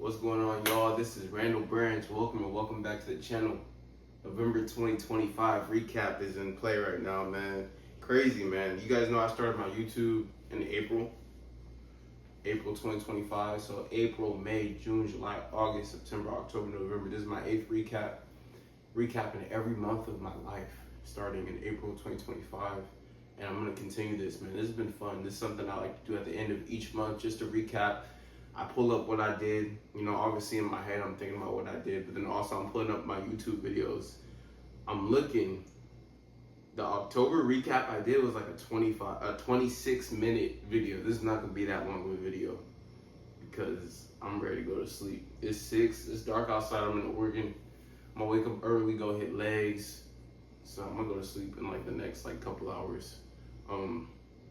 What's going on, y'all? This is Randall Branch. Welcome back to the channel. November 2025 recap is in play right now, man. Crazy, man. You guys know I started my YouTube in April 2025. So April, May, June, July, August, September, October, November. This is my 8th recap. Recapping every month of my life starting in April 2025. And I'm going to continue this, man. This has been fun. This is something I like to do at the end of each month, just to recap. I pull up what I did. You know, obviously in my head, I'm thinking about what I did, but then also I'm pulling up my YouTube videos. I'm looking. The October recap I did was like a 26-minute video. This is not going to be that long of a video because I'm ready to go to sleep. It's 6. It's dark outside. I'm in Oregon. I'm going to wake up early, go hit legs. So I'm going to go to sleep in like the next like couple hours.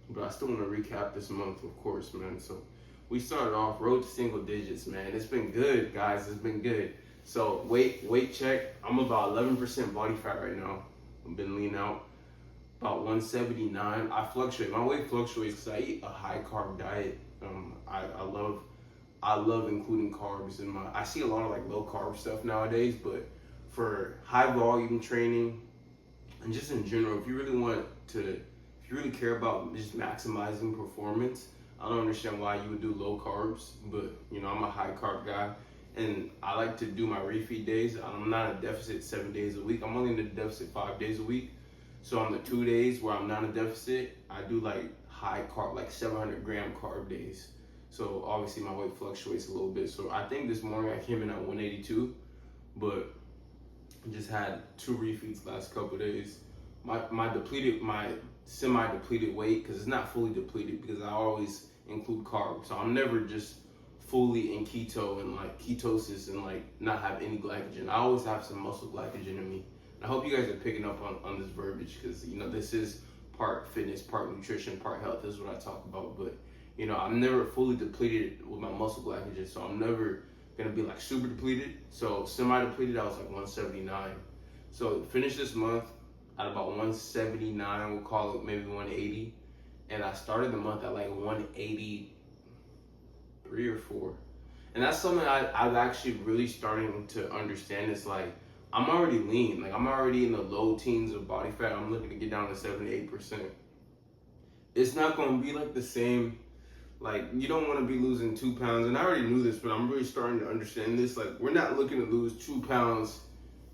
But I still want to recap this month, of course, man. So we started off road to single digits, man. It's been good, guys. It's been good. So weight check. I'm about 11% body fat right now. I've been lean out. About 179. I fluctuate. My weight fluctuates because I eat a high carb diet. I love including carbs in my. I see a lot of like low carb stuff nowadays, but for high volume training and just in general, if you really care about just maximizing performance, I don't understand why you would do low carbs, but you know, I'm a high carb guy and I like to do my refeed days. I'm not in a deficit 7 days a week. I'm only in a deficit 5 days a week. So on the 2 days where I'm not in a deficit, I do like high carb, like 700 gram carb days. So obviously my weight fluctuates a little bit. So I think this morning I came in at 182, but just had 2 refeeds last couple days. My semi-depleted weight, because it's not fully depleted because I always include carbs. So I'm never just fully in keto and like ketosis and like not have any glycogen. I always have some muscle glycogen in me. And I hope you guys are picking up on this verbiage because, you know, this is part fitness, part nutrition, part health. This is what I talk about. But, you know, I'm never fully depleted with my muscle glycogen. So I'm never going to be like super depleted. So semi-depleted, I was like 179. So finish this month at about 179, we'll call it maybe 180. And I started the month at like 183 or 4. And that's something I've actually really starting to understand. It's like, I'm already lean. Like I'm already in the low teens of body fat. I'm looking to get down to 7 to 8%. It's not going to be like the same. Like you don't want to be losing 2 pounds. And I already knew this, but I'm really starting to understand this. Like we're not looking to lose 2 pounds.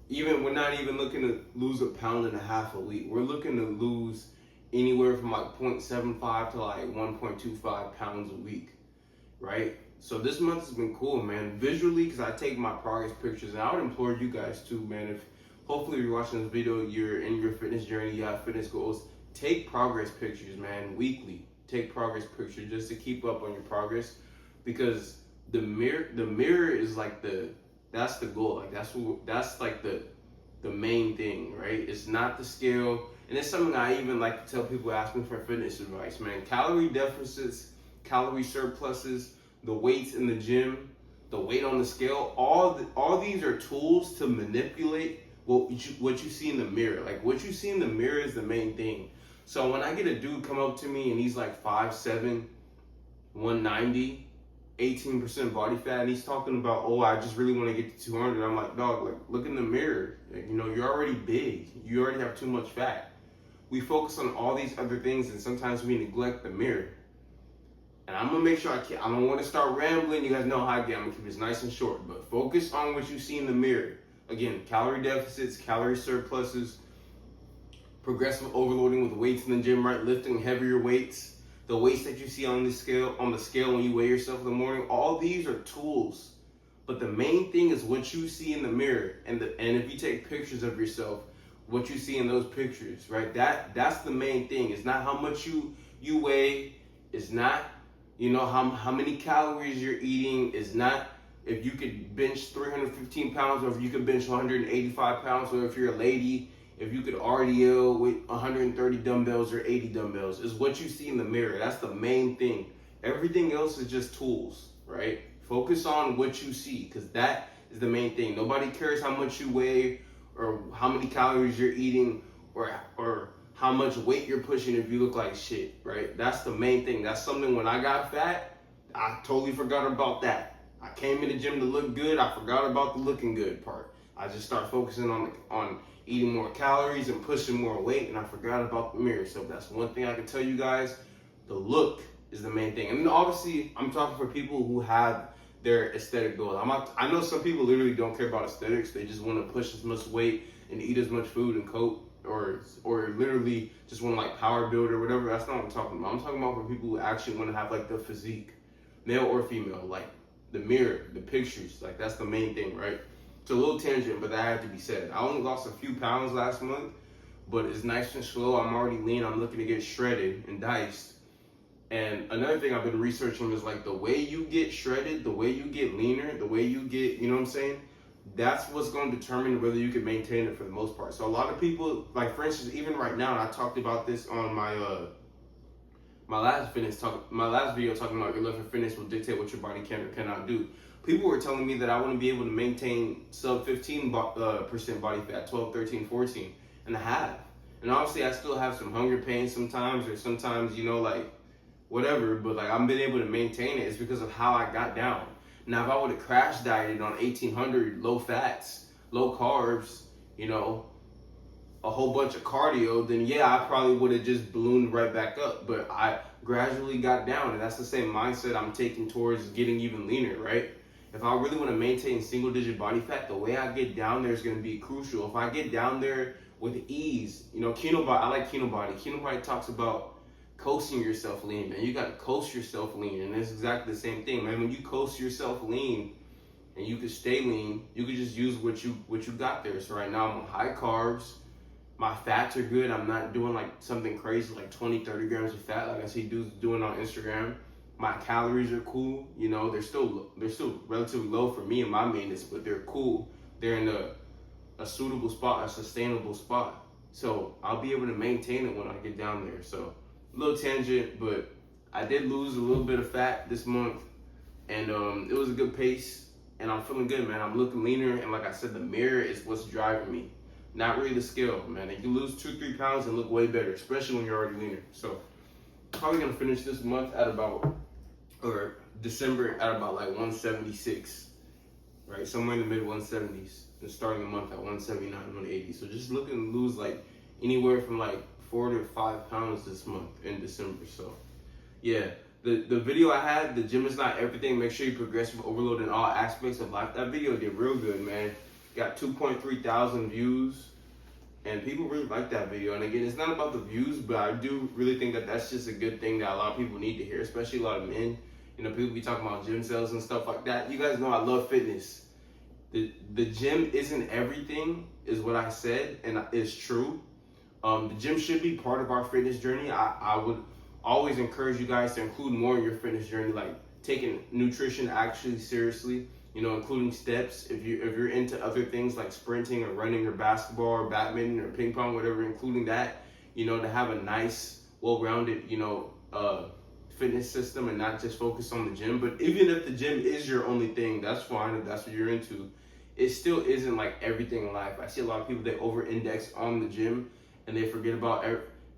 We're not even looking to lose 1.5 pounds a week. We're looking to lose anywhere from like 0.75 to like 1.25 pounds a week, right? So this month has been cool, man. Visually, because I take my progress pictures, and I would implore you guys too, man. If hopefully you're watching this video, you're in your fitness journey, you have fitness goals, take progress pictures, man, weekly. Take progress pictures just to keep up on your progress, because the mirror is like that's the goal. Like that's like the main thing, right? It's not the scale. And it's something I even like to tell people asking for fitness advice, man. Calorie deficits, calorie surpluses, the weights in the gym, the weight on the scale, all these are tools to manipulate what you see in the mirror. Like what you see in the mirror is the main thing. So when I get a dude come up to me and he's like 5'7", 190, 18% body fat, and he's talking about, oh, I just really want to get to 200. I'm like, dog, like look in the mirror. Like, you know, you're already big. You already have too much fat. We focus on all these other things, and sometimes we neglect the mirror. And I'm gonna make sure I don't want to start rambling. You guys know how I get. I'm gonna keep this nice and short, but focus on what you see in the mirror. Again, calorie deficits, calorie surpluses, progressive overloading with weights in the gym, right? Lifting heavier weights. The weights that you see on the scale when you weigh yourself in the morning, all these are tools. But the main thing is what you see in the mirror, and if you take pictures of yourself, what you see in those pictures, right? That's the main thing. It's not how much you weigh. It's not, you know, how many calories you're eating. It's not if you could bench 315 pounds or if you could bench 185 pounds, or if you're a lady, if you could RDL with 130 dumbbells or 80 dumbbells. Is what you see in the mirror. That's the main thing. Everything else is just tools, right? Focus on what you see, because that is the main thing. Nobody cares how much you weigh or how many calories you're eating or how much weight you're pushing if you look like shit, right? That's the main thing. That's something when I got fat, I totally forgot about that. I came in the gym to look good. I forgot about the looking good part. I just start focusing on eating more calories and pushing more weight, and I forgot about the mirror. So that's one thing I can tell you guys. The look is the main thing. And obviously, I'm talking for people who have their aesthetic goals. I know some people literally don't care about aesthetics. They just want to push as much weight and eat as much food and coat, or literally just want to like power build or whatever. That's not what I'm talking about. I'm talking about for people who actually want to have like the physique, male or female, like the mirror, the pictures. Like that's the main thing, right? It's a little tangent, but that had to be said. I only lost a few pounds last month, but it's nice and slow. I'm already lean. I'm looking to get shredded and diced. And another thing I've been researching is like the way you get shredded, the way you get leaner, the way you get, you know what I'm saying? That's what's going to determine whether you can maintain it for the most part. So a lot of people, like for instance, even right now, and I talked about this on my last video talking about your level of fitness will dictate what your body can or cannot do. People were telling me that I wouldn't be able to maintain sub 15% body fat, 12, 13, 14, and I have. And obviously I still have some hunger pains sometimes, or sometimes, you know, like whatever, but like I've been able to maintain it. It's because of how I got down. Now, if I would have crash dieted on 1800, low fats, low carbs, you know, a whole bunch of cardio, then yeah, I probably would have just ballooned right back up. But I gradually got down, and that's the same mindset I'm taking towards getting even leaner, right? If I really want to maintain single digit body fat, the way I get down there is going to be crucial. If I get down there with ease, you know, Kino Body, I like Kino Body. Kino Body talks about coasting yourself lean, man. You got to coast yourself lean, and it's exactly the same thing, man. When you coast yourself lean and you can stay lean, you can just use what you got there. So right now I'm on high carbs. My fats are good. I'm not doing like something crazy like 20, 30 grams of fat like I see dudes doing on Instagram. My calories are cool. You know, they're still relatively low for me and my maintenance, but they're cool. They're in a suitable spot, a sustainable spot. So I'll be able to maintain it when I get down there. So little tangent, but I did lose a little bit of fat this month, and it was a good pace, and I'm feeling good, man. I'm looking leaner, and like I said, the mirror is what's driving me, not really the scale, man. You can lose 2-3 pounds and look way better, especially when you're already leaner. So probably gonna finish this month at about, or December at about like 176, right? Somewhere in the mid 170s, and starting the month at 179, 180. So just looking to lose like anywhere from like 4 to 5 pounds this month in December. So yeah, the video I had, the gym is not everything, make sure you progressive overload in all aspects of life. That video did real good, man. Got 2.3 thousand views, and people really like that video. And again, it's not about the views, but I do really think that that's just a good thing that a lot of people need to hear, especially a lot of men. You know, people be talking about gym sales and stuff like that. You guys know I love fitness. The gym isn't everything, is what I said, and it's true. The gym should be part of our fitness journey. I would always encourage you guys to include more in your fitness journey, like taking nutrition actually seriously, you know, including steps. If you're into other things like sprinting or running or basketball or badminton or ping pong, whatever, including that, you know, to have a nice, well-rounded, you know, fitness system and not just focus on the gym. But even if the gym is your only thing, that's fine if that's what you're into. It still isn't like everything in life. I see a lot of people that over-index on the gym, and they forget about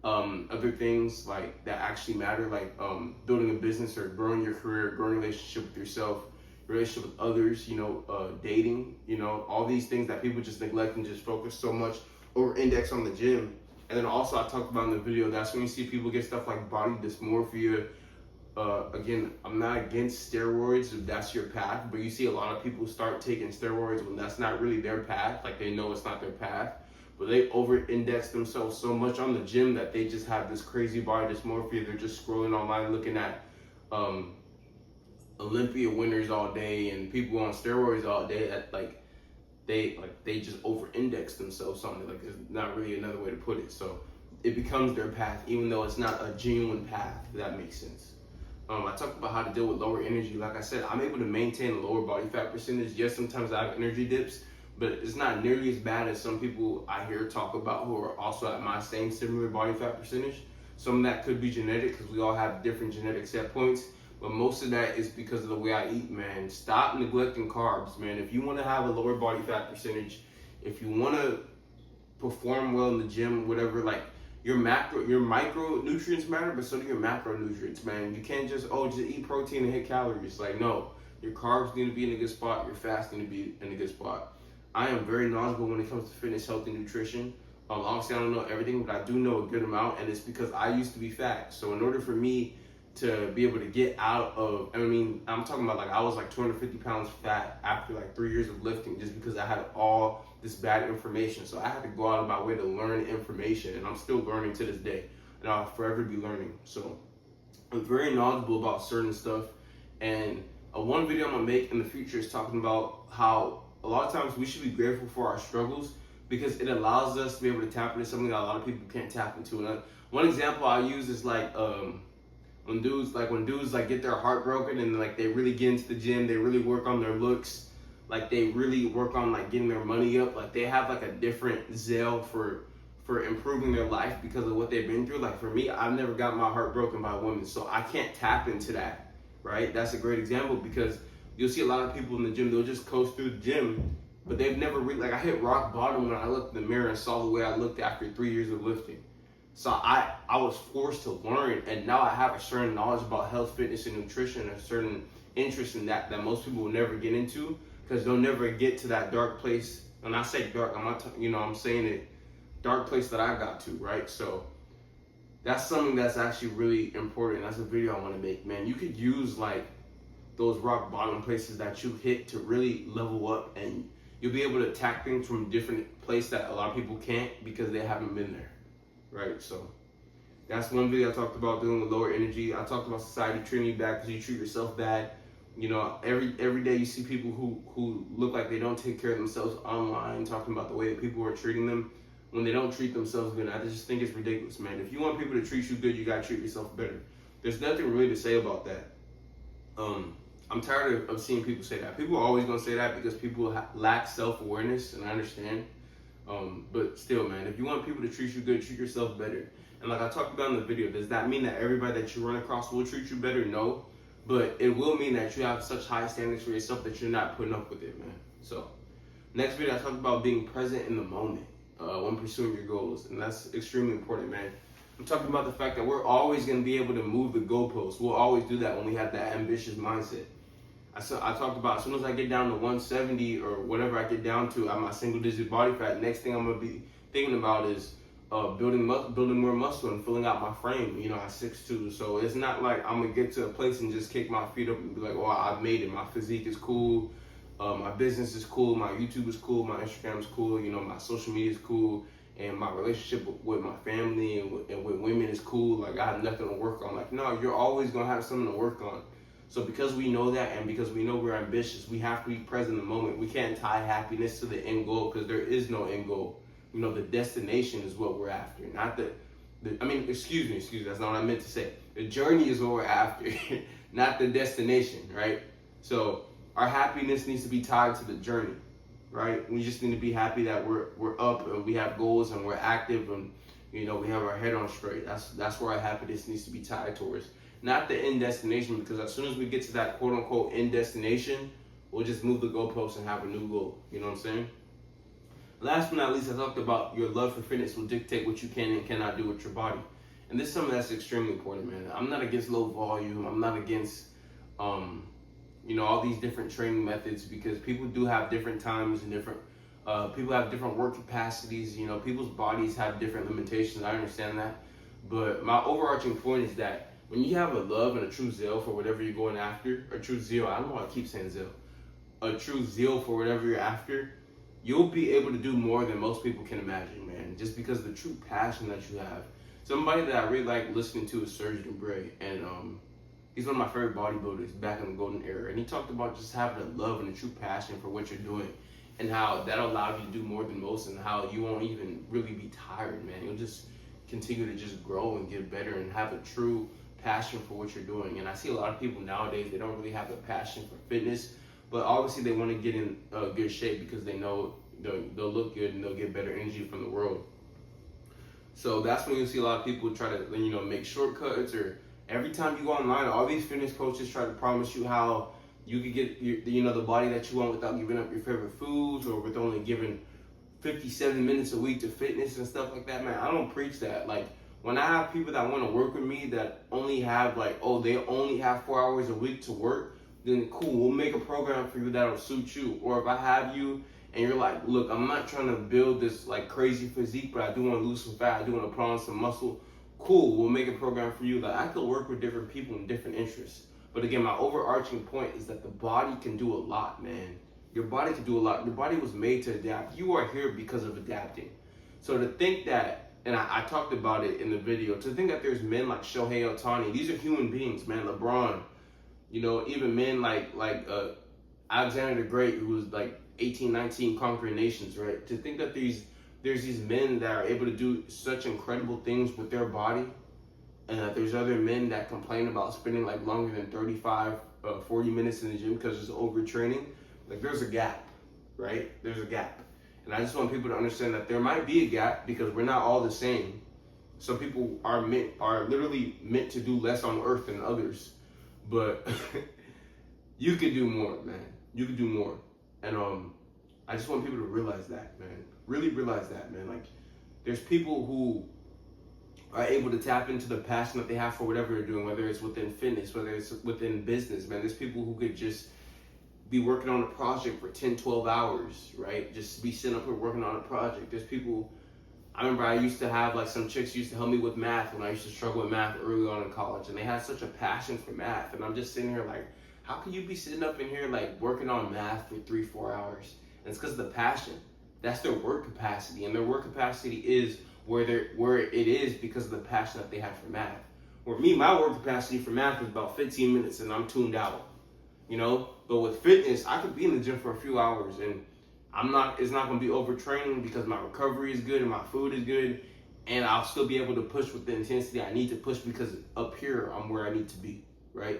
other things like that actually matter, like building a business or growing your career, growing a relationship with yourself, relationship with others, you know, dating, you know, all these things that people just neglect and just focus so much over index on the gym. And then also I talked about in the video, that's when you see people get stuff like body dysmorphia. Again, I'm not against steroids if that's your path, but you see a lot of people start taking steroids when that's not really their path, like they know it's not their path. But they over-index themselves so much on the gym that they just have this crazy body dysmorphia. They're just scrolling online looking at Olympia winners all day and people on steroids all day. That they just over-index themselves on it. Like there's not really another way to put it. So it becomes their path, even though it's not a genuine path. If that makes sense. I talked about how to deal with lower energy. Like I said, I'm able to maintain a lower body fat percentage. Yes, sometimes I have energy dips, but it's not nearly as bad as some people I hear talk about who are also at my same similar body fat percentage. Some of that could be genetic because we all have different genetic set points, but most of that is because of the way I eat, man. Stop neglecting carbs, man. If you want to have a lower body fat percentage, if you want to perform well in the gym, whatever, like your micronutrients matter, but so do your macronutrients, man. You can't just eat protein and hit calories. Like, no. Your carbs need to be in a good spot. Your fats need to be in a good spot. I am very knowledgeable when it comes to fitness, health, and nutrition. Obviously, I don't know everything, but I do know a good amount, and it's because I used to be fat. So in order for me to be able to get out of, I'm talking about like I was like 250 pounds fat after like 3 years of lifting, just because I had all this bad information. So I had to go out of my way to learn information, and I'm still learning to this day, and I'll forever be learning. So I'm very knowledgeable about certain stuff, and one video I'm gonna make in the future is talking about how a lot of times we should be grateful for our struggles, because it allows us to be able to tap into something that a lot of people can't tap into. And one example I use is like when dudes like get their heart broken and like they really get into the gym, they really work on their looks, like they really work on like getting their money up, like they have like a different zeal for improving their life because of what they've been through. Like for me, I've never got my heart broken by women, so I can't tap into that, right? That's a great example, because you'll see a lot of people in the gym, they'll just coast through the gym, but they've never really, like I hit rock bottom when I looked in the mirror and saw the way I looked after 3 years of lifting. So I was forced to learn, and now I have a certain knowledge about health, fitness, and nutrition, a certain interest in that most people will never get into, because they'll never get to that dark place. And I say dark, I'm not, I'm saying it, dark place that I got to, right? So that's something that's actually really important. That's a video I want to make, man. You could use like those rock bottom places that you hit to really level up, and you'll be able to attack things from a different place that a lot of people can't because they haven't been there, right? So that's one video I talked about dealing with lower energy. I talked about society treating you bad because you treat yourself bad. Every day you see people who look like they don't take care of themselves online, talking about the way that people are treating them when they don't treat themselves good. I just think it's ridiculous, man. If you want people to treat you good, you gotta treat yourself better. There's nothing really to say about that. I'm tired of seeing people say that. People are always gonna say that because people lack self-awareness, and I understand. But still, man, if you want people to treat you good, treat yourself better. And like I talked about in the video, does that mean that everybody that you run across will treat you better? No. But it will mean that you have such high standards for yourself that you're not putting up with it, man. So, next video, I talked about being present in the moment when pursuing your goals. And that's extremely important, man. I'm talking about the fact that we're always going to be able to move the goalposts. We'll always do that when we have that ambitious mindset. I talked about as soon as I get down to 170 or whatever I get down to, I'm my single digit body fat. Next thing I'm going to be thinking about is building more muscle and filling out my frame. I'm 6'2", so it's not like I'm gonna get to a place and just kick my feet up and be like, oh, I've made it. My physique is cool, my business is cool, my YouTube is cool, my Instagram is cool, my social media is cool, and my relationship with my family and with women is cool. Like I have nothing to work on. Like no, you're always gonna have something to work on. So because we know that, and because we know we're ambitious, we have to be present in the moment. We can't tie happiness to the end goal, because there is no end goal. The destination is what we're after, not excuse me, that's not what I meant to say. The journey is what we're after, not the destination, right? So our happiness needs to be tied to the journey, right? We just need to be happy that we're up and we have goals and we're active and, we have our head on straight. That's where our happiness needs to be tied towards, not the end destination, because as soon as we get to that quote unquote end destination, we'll just move the goalposts and have a new goal. You know what I'm saying? Last but not least, I talked about your love for fitness will dictate what you can and cannot do with your body. And this is something that's extremely important, man. I'm not against low volume. I'm not against, all these different training methods, because people do have different times and different, people have different work capacities. People's bodies have different limitations. I understand that. But my overarching point is that when you have a love and a true zeal for whatever you're going after, a true zeal, I don't know why I keep saying zeal, a true zeal for whatever you're after, you'll be able to do more than most people can imagine, man, just because of the true passion that you have. Somebody that I really like listening to is Surgeon Bray, and he's one of my favorite bodybuilders back in the golden era, and he talked about just having a love and a true passion for what you're doing, and how that allowed you to do more than most, and how you won't even really be tired, man. You'll just continue to just grow and get better and have a true passion for what you're doing. And I see a lot of people nowadays, they don't really have a passion for fitness, but obviously they want to get in good shape because they know they'll look good and they'll get better energy from the world. So that's when you'll see a lot of people try to make shortcuts, or every time you go online, all these fitness coaches try to promise you how you could get the body that you want without giving up your favorite foods, or with only giving 57 minutes a week to fitness and stuff like that, man. I don't preach that. Like when I have people that want to work with me that only have they only have 4 hours a week to work, then cool, we'll make a program for you that'll suit you. Or if I have you and you're like, look, I'm not trying to build this like crazy physique, but I do want to lose some fat, I do want to put on some muscle, cool, we'll make a program for you that I could work with different people in different interests. But again, my overarching point is that the body can do a lot, man. Your body can do a lot. Your body was made to adapt. You are here because of adapting. So to think that, and I talked about it in the video, to think that there's men like Shohei Ohtani, these are human beings, man. LeBron, you know, even men like Alexander the Great, who was like 18, 19, conquering nations, right? To think that there's these men that are able to do such incredible things with their body, and that there's other men that complain about spending like longer than 35, 40 minutes in the gym because it's overtraining. Like, there's a gap, right? There's a gap. And I just want people to understand that there might be a gap because we're not all the same. Some people are literally meant to do less on earth than others. But you could do more, man. You could do more. And I just want people to realize that, man. Really realize that, man. Like, there's people who are able to tap into the passion that they have for whatever they're doing, whether it's within fitness, whether it's within business, man. There's people who could just be working on a project for 10, 12 hours, right? Just be sitting up here working on a project. There's people, I remember I used to have like some chicks used to help me with math when I used to struggle with math early on in college, and they had such a passion for math. And I'm just sitting here like, how can you be sitting up in here like working on math for 3-4 hours? And it's because of the passion. That's their work capacity, and their work capacity is where it is because of the passion that they have for math. Where me, my work capacity for math is about 15 minutes and I'm tuned out, you know? But with fitness, I could be in the gym for a few hours and it's not gonna be overtraining because my recovery is good and my food is good, and I'll still be able to push with the intensity I need to push because up here, I'm where I need to be, right?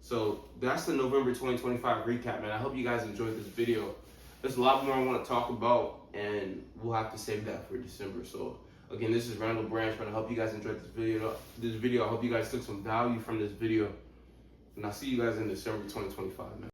So that's the November 2025 recap, man. I hope you guys enjoyed this video. There's a lot more I want to talk about, and we'll have to save that for December. So again, this is Randall Branch, man. I hope you guys enjoyed this video. I hope you guys took some value from this video, and I'll see you guys in December 2025, man.